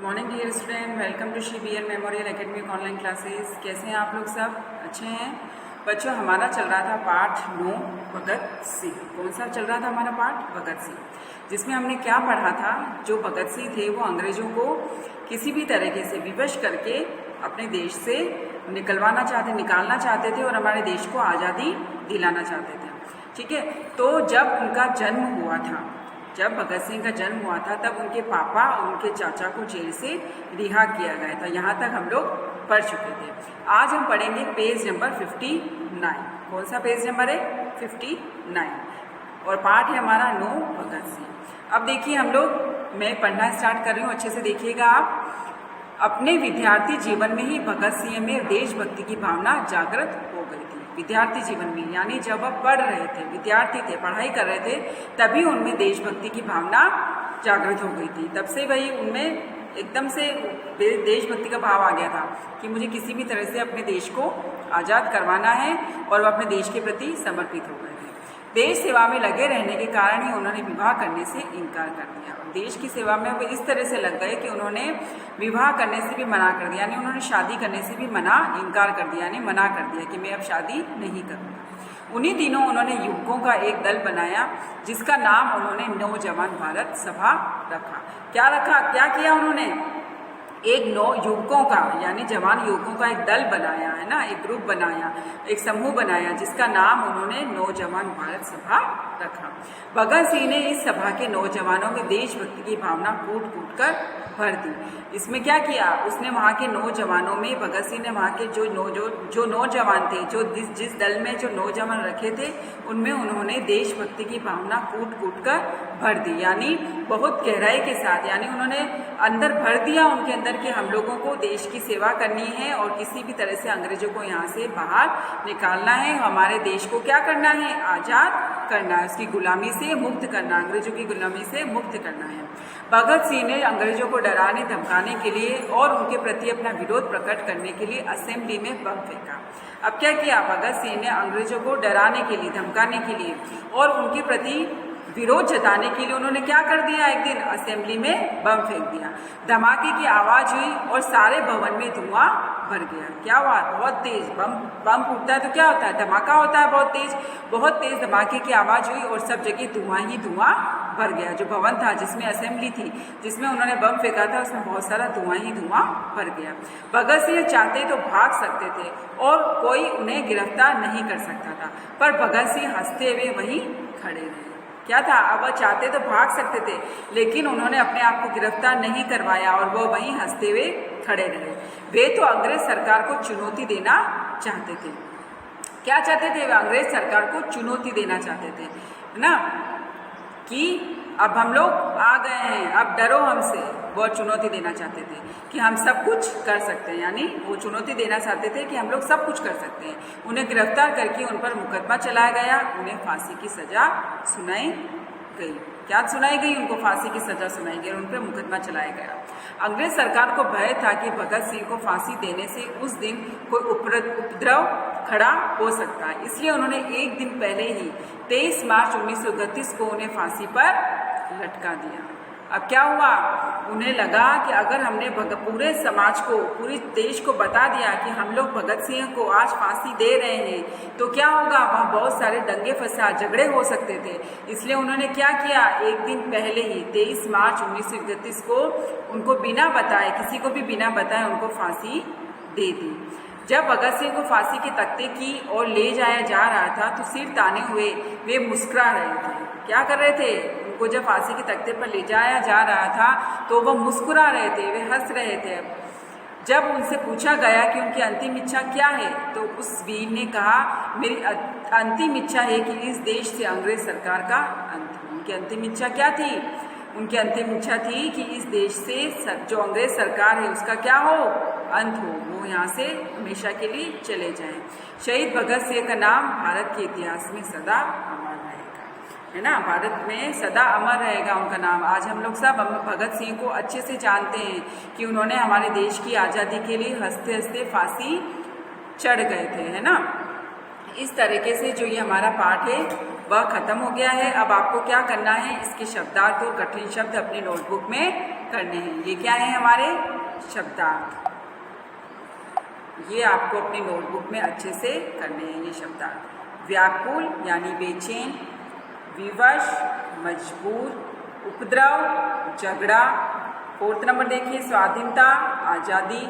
Morning dear student, welcome to Shri B N memorial academic online classes. कैसे हैं आप लोग? सब अच्छे हैं बच्चों। हमारा चल रहा था पाठ 9 भगत सिंह। कौन सा चल रहा था हमारा पाठ? भगत सिंह, जिसमें हमने क्या पढ़ा था? जो भगत सिंह थे वो अंग्रेजों को किसी भी तरीके से विवश करके अपने देश से निकलना चाहते थे और हमारे देश को आज़ादी दिलाना चाहते थे। ठीक है, तो जब उनका जन्म हुआ था, जब भगत सिंह का जन्म हुआ था, तब उनके पापा और उनके चाचा को जेल से रिहा किया गया था। यहाँ तक हम लोग पढ़ चुके थे। आज हम पढ़ेंगे पेज नंबर 59। कौन सा पेज नंबर है? 59। और पाठ है हमारा 9 भगत सिंह। अब देखिए हम लोग, मैं पढ़ना स्टार्ट कर रही हूँ, अच्छे से देखिएगा आप। अपने विद्यार्थी जीवन में ही भगत सिंह में देशभक्ति की भावना जागृत हो गई थी। विद्यार्थी जीवन में यानी जब वह पढ़ रहे थे, विद्यार्थी थे, पढ़ाई कर रहे थे, तभी उनमें देशभक्ति की भावना जागृत हो गई थी। तब से वही उनमें एकदम से देशभक्ति का भाव आ गया था कि मुझे किसी भी तरह से अपने देश को आज़ाद करवाना है, और वह अपने देश के प्रति समर्पित हो गए थे। देश सेवा में लगे रहने के कारण ही उन्होंने विवाह करने से इनकार कर दिया। देश की सेवा में वो इस तरह से लग गए कि उन्होंने विवाह करने से भी मना कर दिया, यानी उन्होंने शादी करने से भी इनकार कर दिया, यानी मना कर दिया कि मैं अब शादी नहीं करूँगा। उन्हीं दिनों उन्होंने युवकों का एक दल बनाया, जिसका नाम उन्होंने नौजवान भारत सभा रखा। क्या रखा? क्या किया उन्होंने? एक युवकों का, यानी जवान युवकों का एक दल बनाया है ना, एक ग्रुप बनाया, एक समूह बनाया, जिसका नाम उन्होंने नौजवान भारत सभा रखा। भगत सिंह ने इस सभा के नौजवानों में देशभक्ति की भावना कूट कूट कर भर दी। इसमें क्या किया उसने? वहाँ के नौजवानों में, भगत सिंह ने वहाँ के जो नौजवान थे, जो जिस दल में जो नौजवान रखे थे, उनमें उन्होंने देशभक्ति की भावना कूट कूट कर भर दी, यानी बहुत गहराई के साथ, यानी उन्होंने अंदर भर दिया उनके अंदर कि हम लोगों को देश की सेवा करनी है और किसी भी तरह से अंग्रेजों को यहाँ से बाहर निकालना है। हमारे देश को क्या करना है? आज़ाद करना है, उसकी गुलामी से मुक्त करना, अंग्रेजों की गुलामी से मुक्त करना है। भगत सिंह ने अंग्रेजों को डराने धमकाने के लिए और उनके प्रति अपना विरोध प्रकट करने के लिए असेंबली में बम फेंका। अब क्या किया भगत सिंह ने? अंग्रेजों को डराने के लिए, धमकाने के लिए और उनके प्रति विरोध जताने के लिए उन्होंने क्या कर दिया? एक दिन असेंबली में बम फेंक दिया। धमाके की आवाज़ हुई और सारे भवन में धुआं भर गया। क्या हुआ? बहुत तेज बम फूटता है तो क्या होता है? धमाका होता है बहुत तेज धमाके की आवाज़ हुई और सब जगह धुआं ही धुआं भर गया। जो भवन था, जिसमें असेंबली थी, जिसमें उन्होंने बम फेंका था, उसमें बहुत सारा धुआं ही धुआं भर गया। भगत सिंह चाहते तो भाग सकते थे और कोई उन्हें गिरफ्तार नहीं कर सकता था, पर भगत सिंह हंसते हुए वहीं खड़े रहे। क्या था? अब वह चाहते तो भाग सकते थे, लेकिन उन्होंने अपने आप को गिरफ्तार नहीं करवाया और वो वहीं हंसते हुए खड़े रहे। वे तो अंग्रेज सरकार को चुनौती देना चाहते थे। क्या चाहते थे? वे अंग्रेज सरकार को चुनौती देना चाहते थे, है ना, कि अब हम लोग आ गए हैं, अब डरो हमसे। वो चुनौती देना चाहते थे कि हम सब कुछ कर सकते हैं, यानी वो चुनौती देना चाहते थे कि हम लोग सब कुछ कर सकते हैं। उन्हें गिरफ्तार करके उन पर मुकदमा चलाया गया, उन्हें फांसी की सजा सुनाई गई। क्या सुनाई गई? उनको फांसी की सजा सुनाई गई और उन पर मुकदमा चलाया गया। अंग्रेज सरकार को भय था कि भगत सिंह को फांसी देने से उस दिन कोई उपद्रव खड़ा हो सकता है, इसलिए उन्होंने एक दिन पहले ही 23 मार्च 1931 को उन्हें फांसी पर लटका दिया। अब क्या हुआ? उन्हें लगा कि अगर हमने पूरे समाज को, पूरे देश को बता दिया कि हम लोग भगत सिंह को आज फांसी दे रहे हैं, तो क्या होगा? वहाँ बहुत सारे दंगे फसाद, झगड़े हो सकते थे। इसलिए उन्होंने क्या किया? एक दिन पहले ही 23 मार्च 1931 को उनको बिना बताए, किसी को भी बिना बताए उनको फांसी दे दी। जब भगत सिंह को फांसी के तख्ते की ओर ले जाया जा रहा था, तो सिर ताने हुए वे मुस्कुरा रहे थे। क्या कर रहे थे? उनको जब फांसी के तख्ते पर ले जाया जा रहा था तो वह मुस्कुरा रहे थे, वे हंस रहे थे। जब उनसे पूछा गया कि उनकी अंतिम इच्छा क्या है, तो उस वीर ने कहा, मेरी अंतिम इच्छा है कि इस देश से अंग्रेज सरकार का अंत हो। उनकी अंतिम इच्छा क्या थी? उनकी अंतिम इच्छा थी कि इस देश से जो अंग्रेज सरकार है उसका क्या हो? अंत हो, वो यहाँ से हमेशा के लिए चले जाएं। शहीद भगत सिंह का नाम भारत के इतिहास में सदा अमर रहेगा, है ना, भारत में सदा अमर रहेगा उनका नाम। आज हम लोग सब भगत सिंह को अच्छे से जानते हैं कि उन्होंने हमारे देश की आज़ादी के लिए हंसते हंसते फांसी चढ़ गए थे, है ना। इस तरीके से जो ये हमारा पाठ है वह खत्म हो गया है। अब आपको क्या करना है, इसके शब्दार्थ और कठिन शब्द अपनी नोटबुक में करने हैं। ये क्या है हमारे शब्दार्थ, ये आपको अपनी नोटबुक में अच्छे से करने हैं ये शब्दार्थ। व्याकुल यानी बेचैन, विवश मजबूर, उपद्रव झगड़ा। 4th नंबर देखिए स्वाधीनता आज़ादी।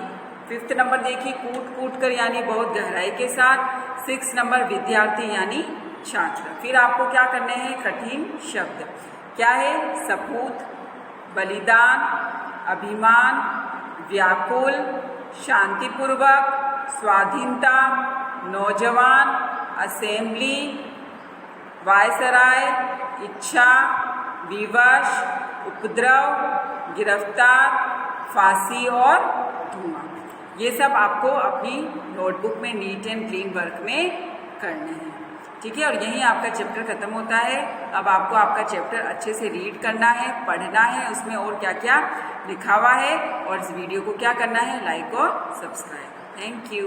5th नंबर देखिए कूट कूट कर यानी बहुत गहराई के साथ। 6th नंबर विद्यार्थी यानी छात्र। फिर आपको क्या करने हैं, कठिन शब्द क्या है, सपूत, बलिदान, अभिमान, व्याकुल, शांतिपूर्वक, स्वाधीनता, नौजवान, असेंबली, वायसराय, इच्छा, विवश, उपद्रव, गिरफ्तार, फांसी और धुआं। ये सब आपको अपनी नोटबुक में नीट एंड क्लीन वर्क में करने हैं, ठीक है। और यहीं आपका चैप्टर खत्म होता है। अब आपको आपका चैप्टर अच्छे से रीड करना है, पढ़ना है, उसमें और क्या क्या लिखा हुआ है, और इस वीडियो को क्या करना है, लाइक और सब्सक्राइब। Thank you.